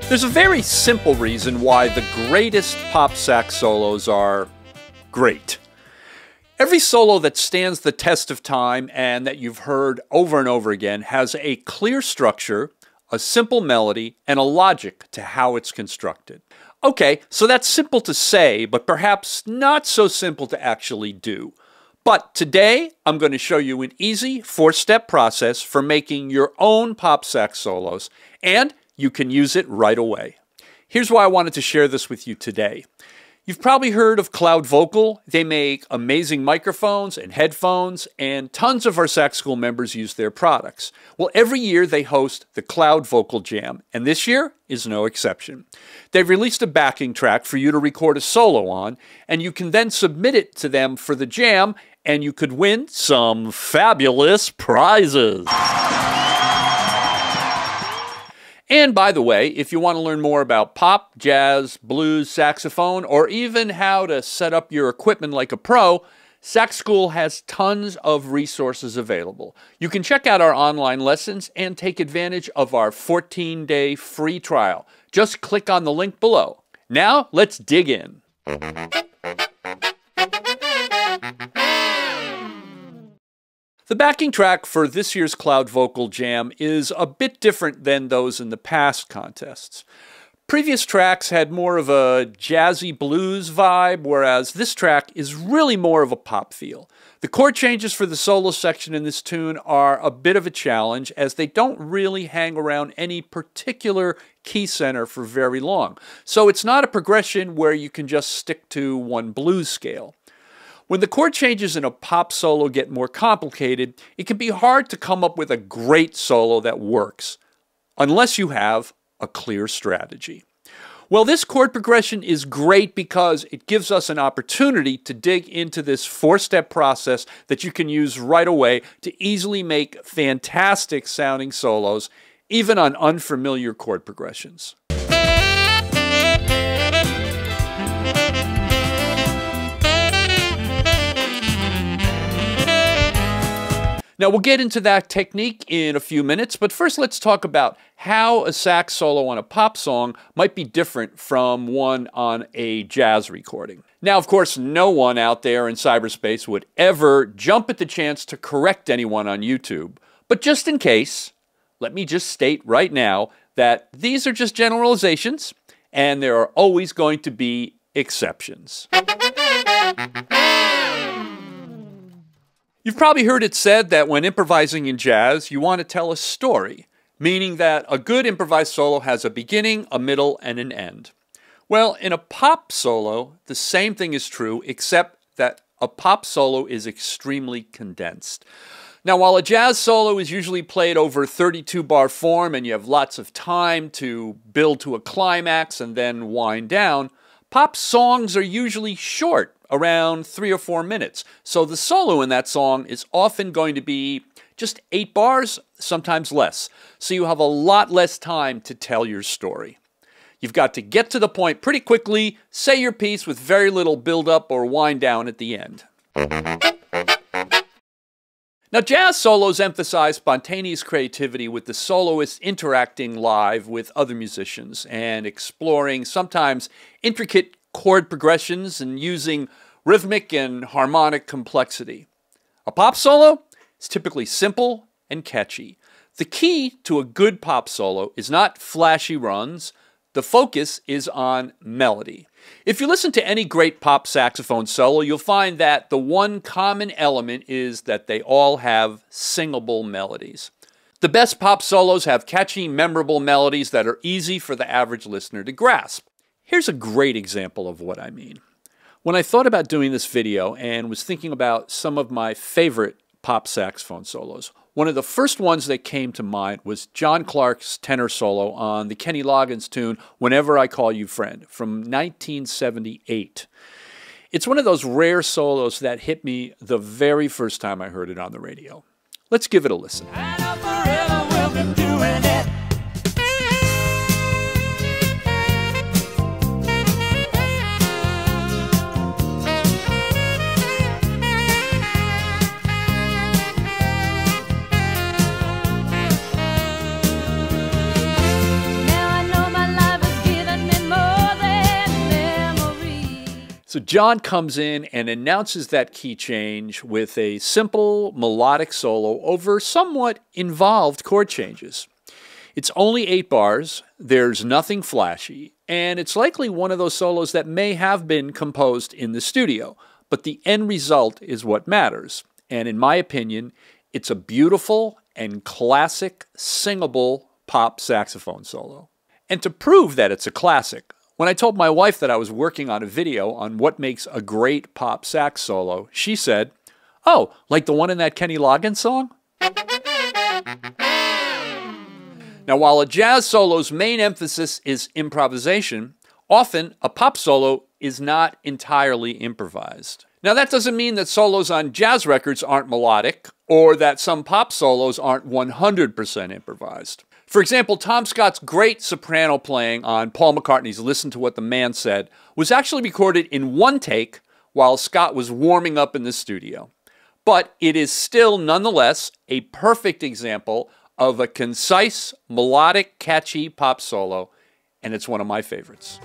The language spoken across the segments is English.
There's a very simple reason why the greatest pop sax solos are great. Every solo that stands the test of time and that you've heard over and over again has a clear structure, a simple melody, and a logic to how it's constructed. Okay, so that's simple to say, but perhaps not so simple to actually do. But today, I'm going to show you an easy 4-step process for making your own pop sax solos, and you can use it right away. Here's why I wanted to share this with you today. You've probably heard of Cloudvocal. They make amazing microphones and headphones, and tons of our Sax School members use their products. Well, every year they host the Cloudvocal Jam, and this year is no exception. They've released a backing track for you to record a solo on, and you can then submit it to them for the jam, and you could win some fabulous prizes. And by the way, if you want to learn more about pop, jazz, blues, saxophone, or even how to set up your equipment like a pro, Sax School has tons of resources available. You can check out our online lessons and take advantage of our 14-day free trial. Just click on the link below. Now, let's dig in. The backing track for this year's Cloudvocal Jam is a bit different than those in the past contests. Previous tracks had more of a jazzy blues vibe, whereas this track is really more of a pop feel. The chord changes for the solo section in this tune are a bit of a challenge, as they don't really hang around any particular key center for very long. So it's not a progression where you can just stick to one blues scale. When the chord changes in a pop solo get more complicated, it can be hard to come up with a great solo that works, unless you have a clear strategy. Well, this chord progression is great because it gives us an opportunity to dig into this 4-step process that you can use right away to easily make fantastic sounding solos, even on unfamiliar chord progressions. Now, we'll get into that technique in a few minutes, but first let's talk about how a sax solo on a pop song might be different from one on a jazz recording. Now, of course, no one out there in cyberspace would ever jump at the chance to correct anyone on YouTube. But just in case, let me just state right now that these are just generalizations, and there are always going to be exceptions. You've probably heard it said that when improvising in jazz, you want to tell a story, meaning that a good improvised solo has a beginning, a middle, and an end. Well, in a pop solo, the same thing is true, except that a pop solo is extremely condensed. Now, while a jazz solo is usually played over 32-bar form and you have lots of time to build to a climax and then wind down, pop songs are usually short, around 3 or 4 minutes. So the solo in that song is often going to be just 8 bars, sometimes less. So you have a lot less time to tell your story. You've got to get to the point pretty quickly, say your piece with very little build-up or wind down at the end. Now, jazz solos emphasize spontaneous creativity with the soloist interacting live with other musicians and exploring sometimes intricate chord progressions and using rhythmic and harmonic complexity. A pop solo is typically simple and catchy. The key to a good pop solo is not flashy runs. The focus is on melody. If you listen to any great pop saxophone solo, you'll find that the one common element is that they all have singable melodies. The best pop solos have catchy, memorable melodies that are easy for the average listener to grasp. Here's a great example of what I mean. When I thought about doing this video and was thinking about some of my favorite pop saxophone solos, one of the first ones that came to mind was John Clarke's tenor solo on the Kenny Loggins tune, Whenever I Call You Friend, from 1978. It's one of those rare solos that hit me the very first time I heard it on the radio. Let's give it a listen. So John comes in and announces that key change with a simple melodic solo over somewhat involved chord changes. It's only 8 bars, there's nothing flashy, and it's likely one of those solos that may have been composed in the studio, but the end result is what matters. And in my opinion, it's a beautiful and classic singable pop saxophone solo. And to prove that it's a classic, when I told my wife that I was working on a video on what makes a great pop sax solo, she said, "Oh, like the one in that Kenny Loggins song?" Now, while a jazz solo's main emphasis is improvisation, often a pop solo is not entirely improvised. Now, that doesn't mean that solos on jazz records aren't melodic, or that some pop solos aren't 100% improvised. For example, Tom Scott's great soprano playing on Paul McCartney's Listen to What the Man Said was actually recorded in one take while Scott was warming up in the studio. But it is still, nonetheless, a perfect example of a concise, melodic, catchy pop solo, and it's one of my favorites.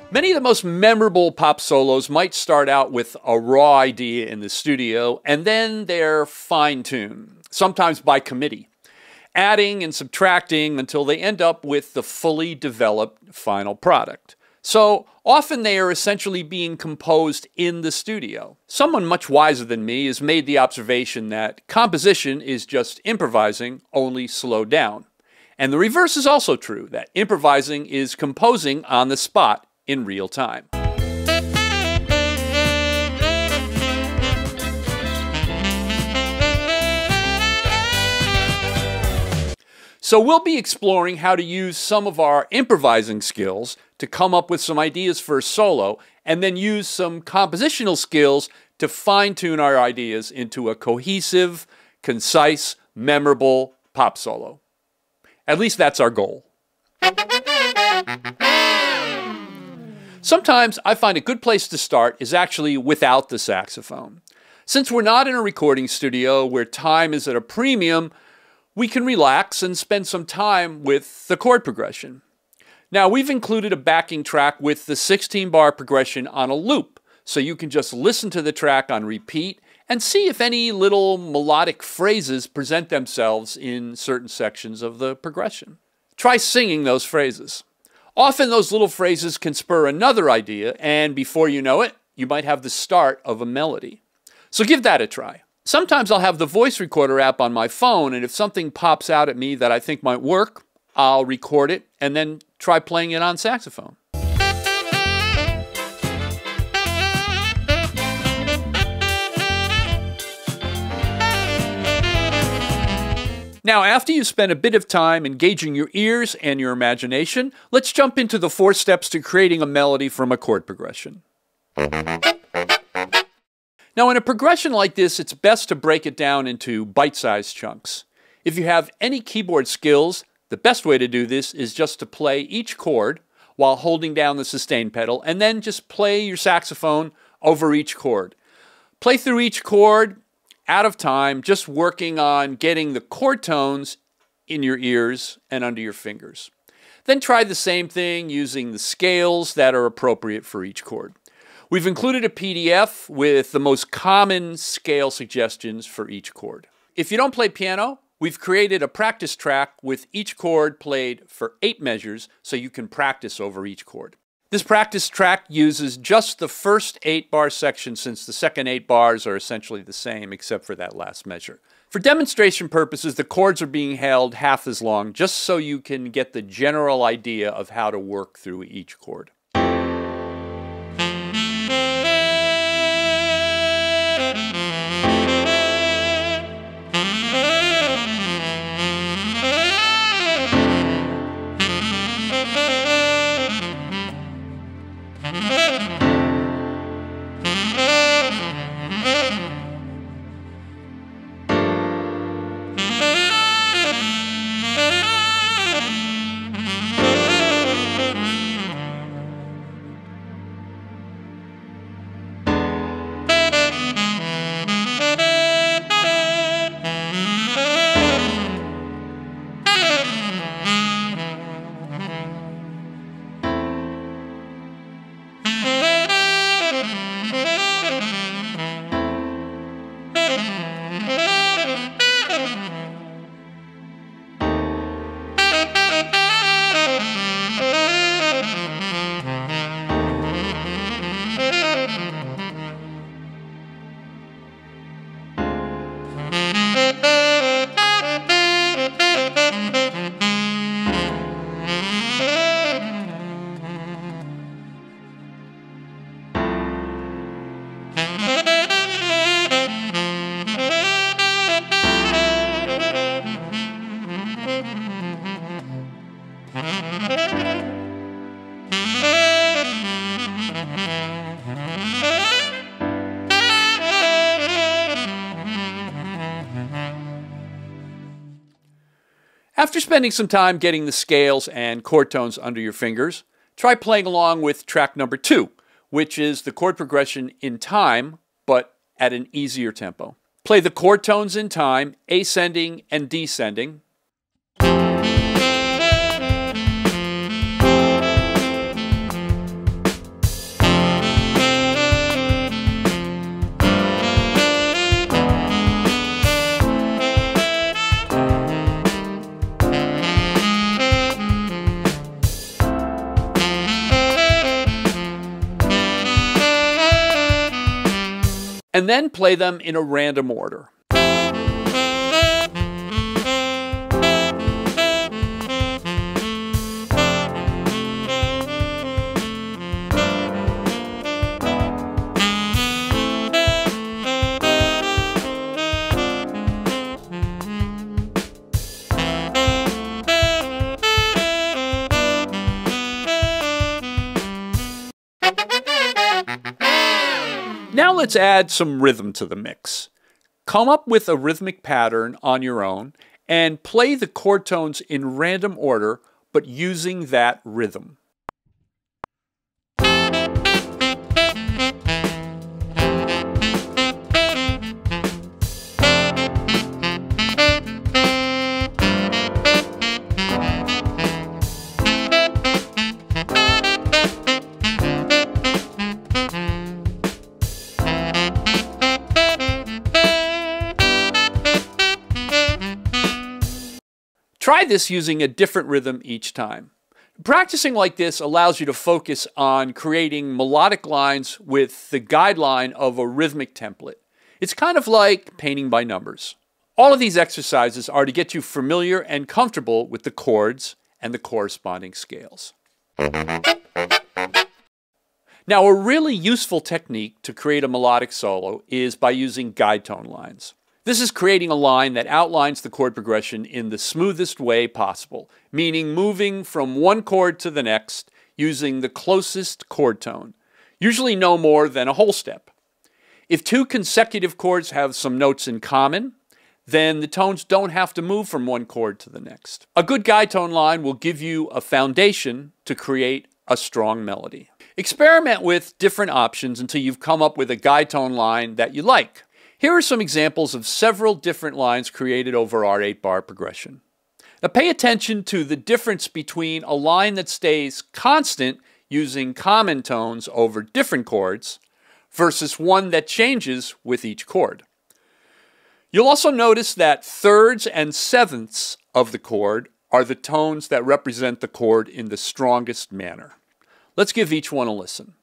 Many of the most memorable pop solos might start out with a raw idea in the studio, and then they're fine-tuned, sometimes by committee, adding and subtracting until they end up with the fully developed final product. So often they are essentially being composed in the studio. Someone much wiser than me has made the observation that composition is just improvising, only slowed down. And the reverse is also true, that improvising is composing on the spot in real time. So we'll be exploring how to use some of our improvising skills to come up with some ideas for a solo, and then use some compositional skills to fine-tune our ideas into a cohesive, concise, memorable pop solo. At least that's our goal. Sometimes I find a good place to start is actually without the saxophone. Since we're not in a recording studio where time is at a premium, we can relax and spend some time with the chord progression. Now, we've included a backing track with the 16-bar progression on a loop, so you can just listen to the track on repeat and see if any little melodic phrases present themselves in certain sections of the progression. Try singing those phrases. Often those little phrases can spur another idea, and before you know it, you might have the start of a melody. So give that a try. Sometimes I'll have the voice recorder app on my phone, and if something pops out at me that I think might work, I'll record it and then try playing it on saxophone. Now, after you spend a bit of time engaging your ears and your imagination, let's jump into the 4 steps to creating a melody from a chord progression. Now, in a progression like this, it's best to break it down into bite-sized chunks. If you have any keyboard skills, the best way to do this is just to play each chord while holding down the sustain pedal, and then just play your saxophone over each chord. Play through each chord out of time, just working on getting the chord tones in your ears and under your fingers. Then try the same thing using the scales that are appropriate for each chord. We've included a PDF with the most common scale suggestions for each chord. If you don't play piano, we've created a practice track with each chord played for 8 measures so you can practice over each chord. This practice track uses just the first 8-bar section, since the second 8 bars are essentially the same except for that last measure. For demonstration purposes, the chords are being held half as long, just so you can get the general idea of how to work through each chord. After spending some time getting the scales and chord tones under your fingers, try playing along with track number 2, which is the chord progression in time, but at an easier tempo. Play the chord tones in time, ascending and descending. And then play them in a random order. Now let's add some rhythm to the mix. Come up with a rhythmic pattern on your own and play the chord tones in random order, but using that rhythm. Try this using a different rhythm each time. Practicing like this allows you to focus on creating melodic lines with the guideline of a rhythmic template. It's kind of like painting by numbers. All of these exercises are to get you familiar and comfortable with the chords and the corresponding scales. Now, a really useful technique to create a melodic solo is by using guide tone lines. This is creating a line that outlines the chord progression in the smoothest way possible, meaning moving from one chord to the next using the closest chord tone, usually no more than a whole step. If two consecutive chords have some notes in common, then the tones don't have to move from one chord to the next. A good guide tone line will give you a foundation to create a strong melody. Experiment with different options until you've come up with a guide tone line that you like. Here are some examples of several different lines created over our 8-bar progression. Now pay attention to the difference between a line that stays constant using common tones over different chords versus one that changes with each chord. You'll also notice that thirds and sevenths of the chord are the tones that represent the chord in the strongest manner. Let's give each one a listen.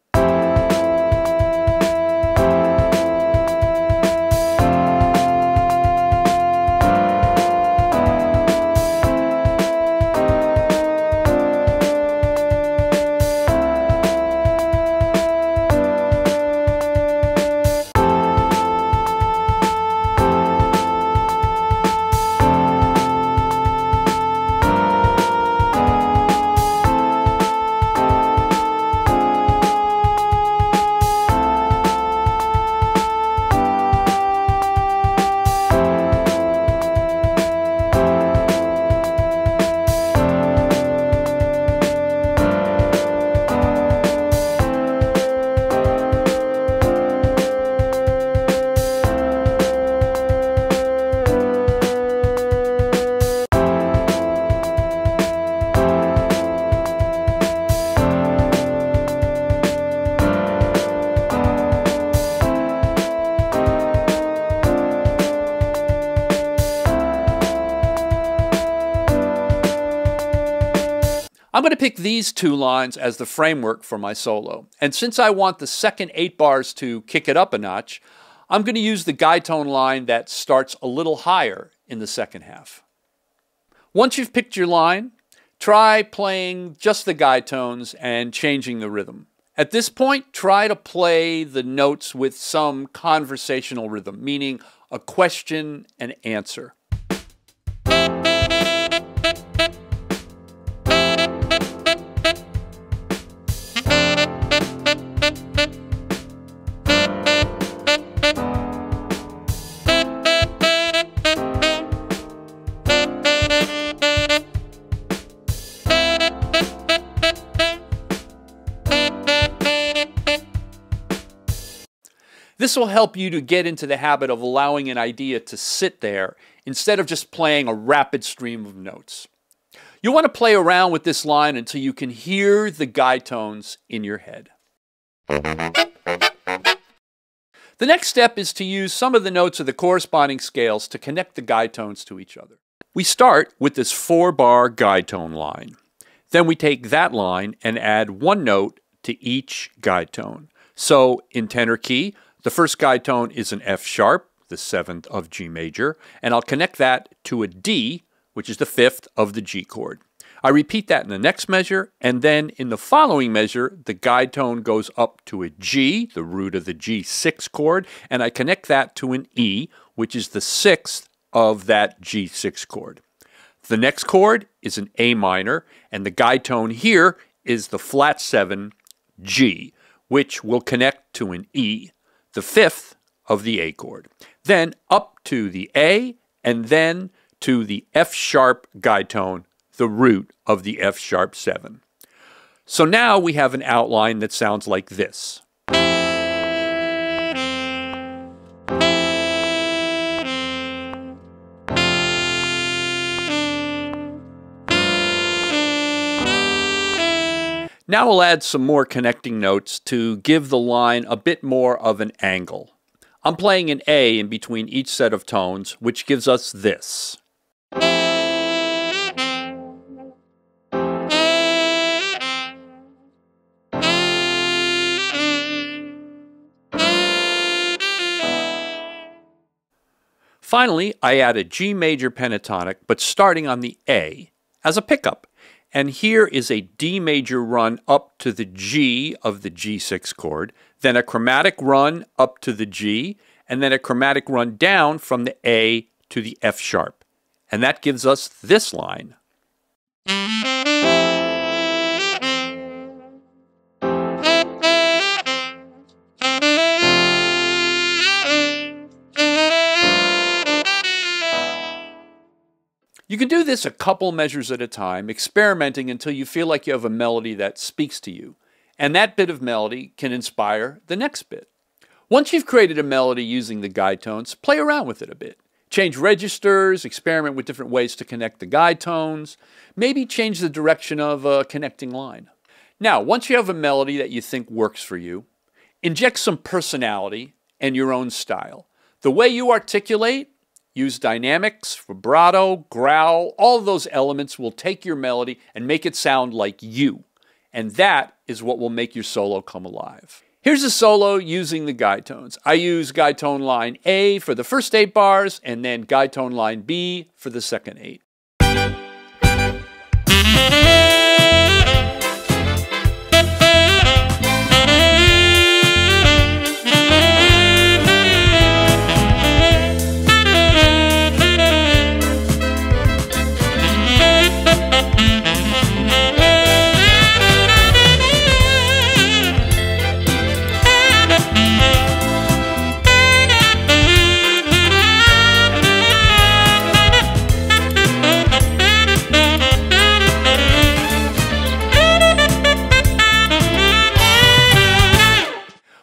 I'm going to pick these two lines as the framework for my solo. And since I want the second 8 bars to kick it up a notch, I'm going to use the guide tone line that starts a little higher in the second half. Once you've picked your line, try playing just the guide tones and changing the rhythm. At this point, try to play the notes with some conversational rhythm, meaning a question and answer. This will help you to get into the habit of allowing an idea to sit there instead of just playing a rapid stream of notes. You'll want to play around with this line until you can hear the guide tones in your head. The next step is to use some of the notes of the corresponding scales to connect the guide tones to each other. We start with this 4-bar guide tone line. Then we take that line and add one note to each guide tone. So in tenor key, the first guide tone is an F sharp, the 7th of G major, and I'll connect that to a D, which is the 5th of the G chord. I repeat that in the next measure, and then in the following measure, the guide tone goes up to a G, the root of the G6 chord, and I connect that to an E, which is the 6th of that G6 chord. The next chord is an A minor, and the guide tone here is the flat 7 G, which will connect to an E, the 5th of the A chord. Then up to the A, and then to the F sharp guide tone, the root of the F sharp 7. So now we have an outline that sounds like this. Now we'll add some more connecting notes to give the line a bit more of an angle. I'm playing an A in between each set of tones, which gives us this. Finally, I add a G major pentatonic, but starting on the A as a pickup. And here is a D major run up to the G of the G6 chord, then a chromatic run up to the G, and then a chromatic run down from the A to the F sharp. And that gives us this line. You can do this a couple measures at a time, experimenting until you feel like you have a melody that speaks to you. And that bit of melody can inspire the next bit. Once you've created a melody using the guide tones, play around with it a bit. Change registers, experiment with different ways to connect the guide tones, maybe change the direction of a connecting line. Now, once you have a melody that you think works for you, inject some personality and your own style. The way you articulate, use dynamics, vibrato, growl, all of those elements will take your melody and make it sound like you. And that is what will make your solo come alive. Here's a solo using the guide tones. I use guide tone line A for the first 8 bars, and then guide tone line B for the second 8.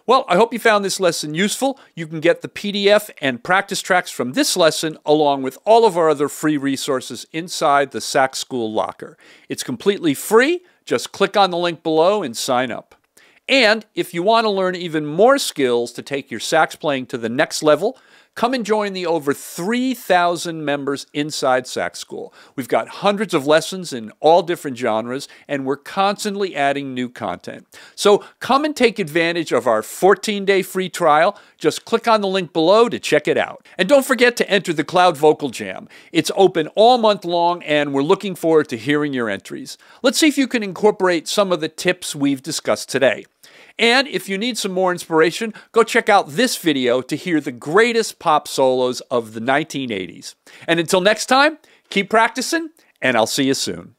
Well, I hope you found this lesson useful. You can get the PDF and practice tracks from this lesson along with all of our other free resources inside the Sax School locker. It's completely free. Just click on the link below and sign up. And if you want to learn even more skills to take your sax playing to the next level, come and join the over 3,000 members inside Sax School. We've got hundreds of lessons in all different genres, and we're constantly adding new content. So come and take advantage of our 14-day free trial. Just click on the link below to check it out. And don't forget to enter the Cloudvocal Jam. It's open all month long, and we're looking forward to hearing your entries. Let's see if you can incorporate some of the tips we've discussed today. And if you need some more inspiration, go check out this video to hear the greatest pop solos of the 1980s. And until next time, keep practicing, and I'll see you soon.